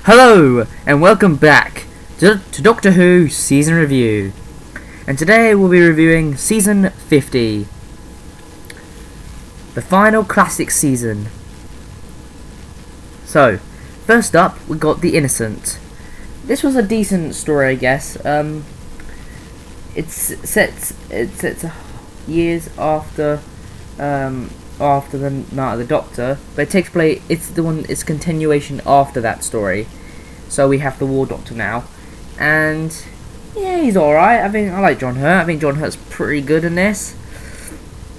Hello, and welcome back to Doctor Who Season Review. And today we'll be reviewing Season 50. The final classic season. So, first up, we got The Innocent. This was a decent story, I guess. It's sets years after the Night of the Doctor, but it takes place. It's continuation after that story. So we have the War Doctor now, and yeah, he's all right. I like John Hurt. I think John Hurt's pretty good in this.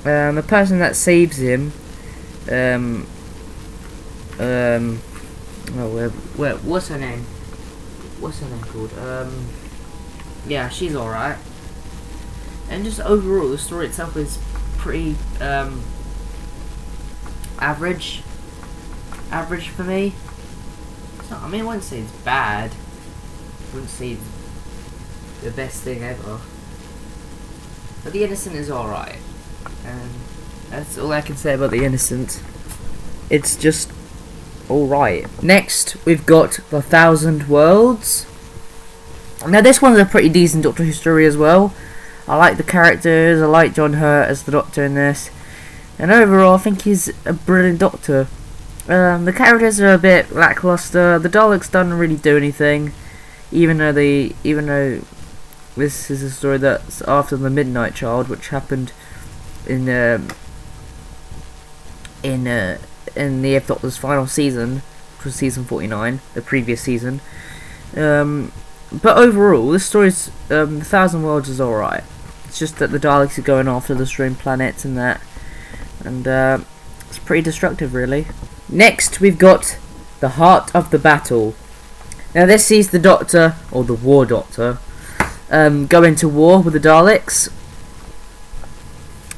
The person that saves him, what's her name? What's her name called? Yeah, she's all right. And just overall, the story itself is pretty average for me. It's not, I wouldn't say it's bad. I wouldn't say it's the best thing ever. But The Innocent is alright. And that's all I can say about The Innocent. It's just alright. Next, we've got The Thousand Worlds. Now this one's a pretty decent Doctor Who story as well. I like the characters, I like John Hurt as the Doctor in this. And overall, I think he's a brilliant Doctor. The characters are a bit lackluster. The Daleks don't really do anything, even though this is a story that's after the Midnight Child, which happened in the Eighth Doctor's final season, which was season 49, the previous season. But overall, this story's The Thousand Worlds is alright. It's just that the Daleks are going after the strange planets and that. And it's pretty destructive, really. Next, we've got The Heart of the Battle. Now, this sees the Doctor, or the War Doctor, go into war with the Daleks.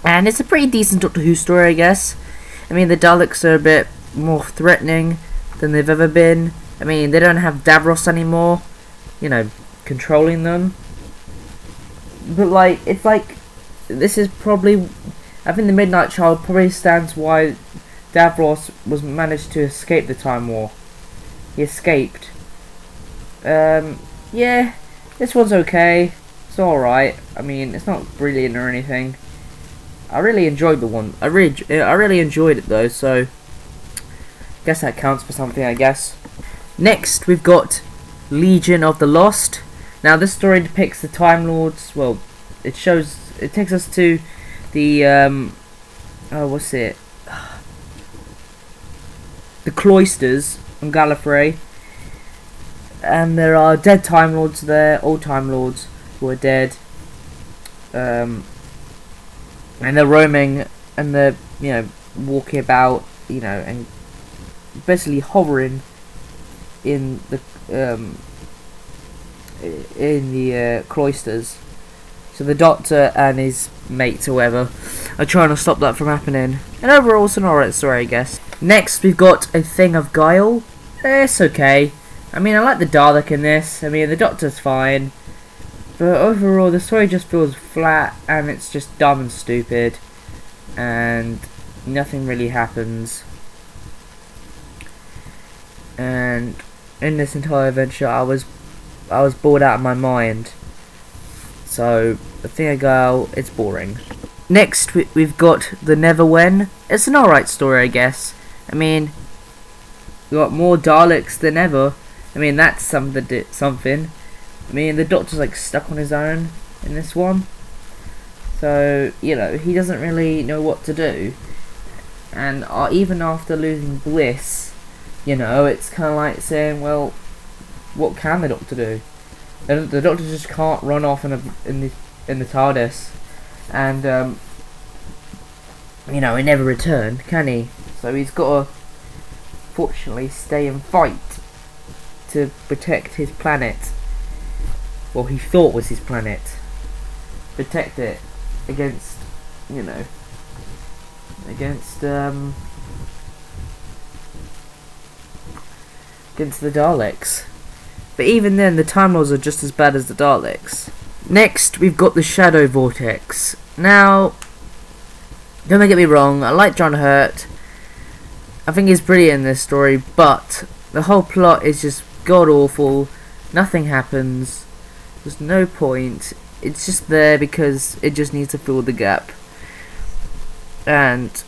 And it's a pretty decent Doctor Who story, I guess. The Daleks are a bit more threatening than they've ever been. They don't have Davros anymore, controlling them. But, this is probably... I think the Midnight Child probably stands why Davros was managed to escape the Time War. He escaped. Yeah, this one's okay. It's alright. It's not brilliant or anything. I really enjoyed the one. I really enjoyed it though, so I guess that counts for something, I guess. Next, we've got Legion of the Lost. Now, this story depicts the Time Lords. Well, it takes us to the the cloisters on Gallifrey, and there are dead Time Lords there, old Time Lords who are dead, and they're roaming, and they're walking about, and basically hovering in the cloisters. So the Doctor and his mates, or whatever, are trying to stop that from happening. And overall, it's an alright story, I guess. Next, we've got A Thing of Guile. It's okay. I like the Dalek in this. The Doctor's fine. But overall, the story just feels flat, and it's just dumb and stupid. And nothing really happens. And in this entire adventure, I was bored out of my mind. So, The Thing of Guile, it's boring. Next, we've got The Neverwhen. It's an alright story, I guess. We got more Daleks than ever. That's something. The Doctor's stuck on his own in this one. So, he doesn't really know what to do. And even after losing Bliss, it's kind of like saying, well, what can the Doctor do? The Doctor just can't run off in the TARDIS, and he never return, can he? So he's got to, fortunately, stay and fight to protect his planet. Well, he thought was his planet. Protect it against, against the Daleks. But even then, the Time Lords are just as bad as the Daleks. Next, we've got the Shadow Vortex. Now, don't get me wrong, I like John Hurt. I think he's brilliant in this story, but the whole plot is just god awful. Nothing happens. There's no point. It's just there because it just needs to fill the gap. And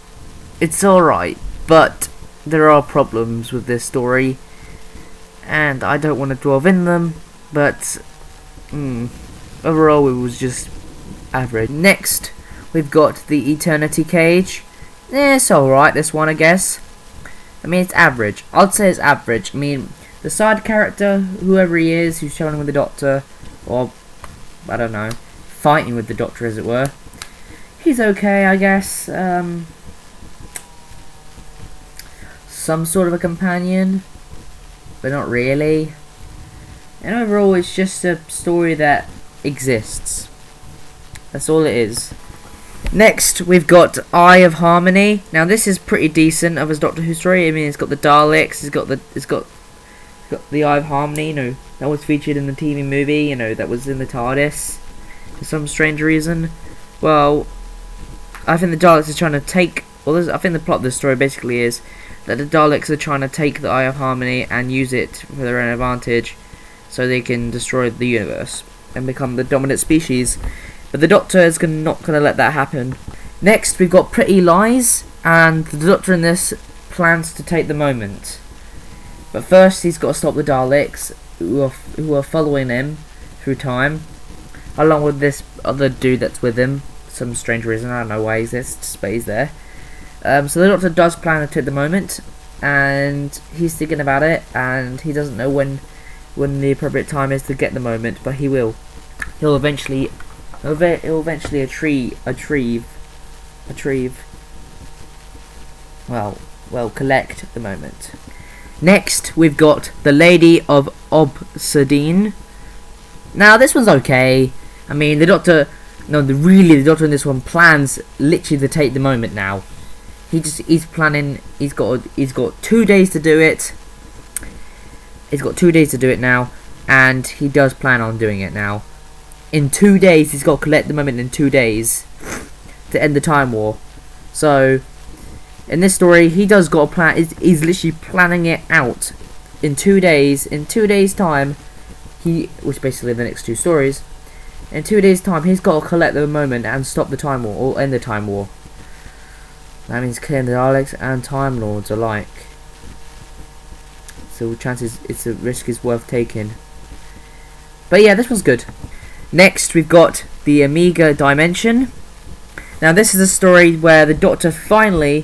it's alright, but there are problems with this story. And I don't want to dwell in them, but overall it was just average. Next, we've got the Eternity Cage. It's alright, this one, I guess. I mean, it's average. I'd say it's average. I mean, the side character, whoever he is, who's traveling with the Doctor, or, I don't know, fighting with the Doctor, as it were, he's okay, I guess. Some sort of a companion, but not really. And overall, it's just a story that exists. That's all it is. Next, we've got Eye of Harmony. Now, this is pretty decent of his Doctor Who story. I mean, it's got the Daleks. It's got the Eye of Harmony. You know, that was featured in the TV movie. You know, that was in the TARDIS for some strange reason. Well, I think the Daleks are trying to take. Well, I think the plot of this story basically is that the Daleks are trying to take the Eye of Harmony and use it for their own advantage, so they can destroy the universe and become the dominant species. But the Doctor is not going to let that happen. Next, we've got Pretty Lies, and the Doctor in this plans to take the moment. But first, he's got to stop the Daleks, who are following him through time, along with this other dude that's with him. Some strange reason, I don't know why he exists, but he's there. So the Doctor does plan to take the moment, and he's thinking about it, and he doesn't know when the appropriate time is to get the moment, but he will. He'll eventually collect the moment. Next, we've got the Lady of Obsidian. Now, this one's okay. I mean, the Doctor in this one plans literally to take the moment now. He's planning. He's got 2 days to do it. He's got 2 days to do it now, and he does plan on doing it now. In 2 days, he's got to collect the moment in 2 days to end the Time War. So, in this story, he does got a plan. He's literally planning it out in 2 days. In 2 days' time, which basically the next two stories. In 2 days' time, he's got to collect the moment and stop the Time War, or end the Time War. That means killing the Daleks and Time Lords alike. So chances, it's a risk is worth taking. But yeah, this one's good. Next, we've got the Omega Dimension. Now, this is a story where the Doctor finally,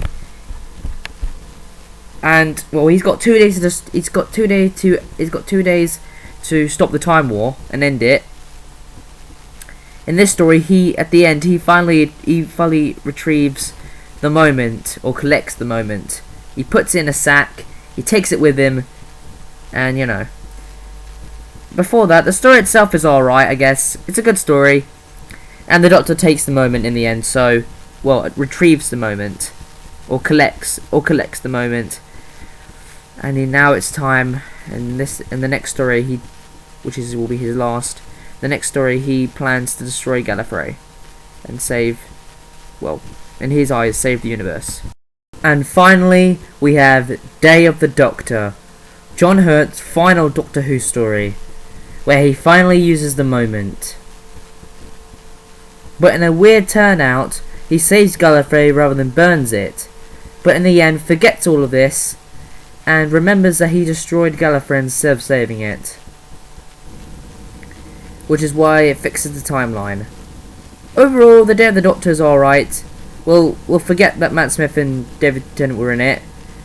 and well, he's got 2 days to he's got 2 days to stop the Time War and end it. In this story, at the end, he finally retrieves the moment, or collects the moment. He puts it in a sack. He takes it with him, and you know. Before that, the story itself is alright, I guess. It's a good story. And the Doctor takes the moment in the end, so, well, it retrieves the moment. Or collects the moment. And now it's time, in the next story, will be his last. The next story, he plans to destroy Gallifrey. And save, well, in his eyes, save the universe. And finally, we have Day of the Doctor. John Hurt's final Doctor Who story, where he finally uses the moment. But in a weird turnout, he saves Gallifrey rather than burns it. But in the end, forgets all of this, and remembers that he destroyed Gallifrey instead of saving it. Which is why it fixes the timeline. Overall, the Day of the Doctor is alright. We'll forget that Matt Smith and David Tennant were in it.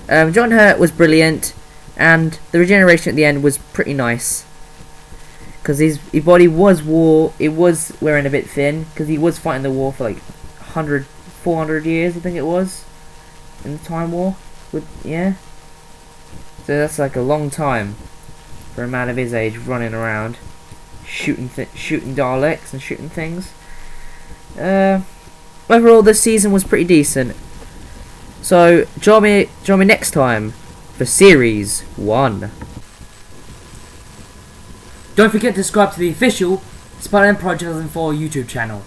John Hurt was brilliant, and the regeneration at the end was pretty nice. Because his body was wearing a bit thin, because he was fighting the war for like 400 years, I think it was, in the Time War. Yeah. So that's like a long time for a man of his age running around, shooting Daleks and shooting things. Overall, this season was pretty decent. So join me next time for Series 1. Don't forget to subscribe to the official Spider-Man Project 2004 YouTube channel.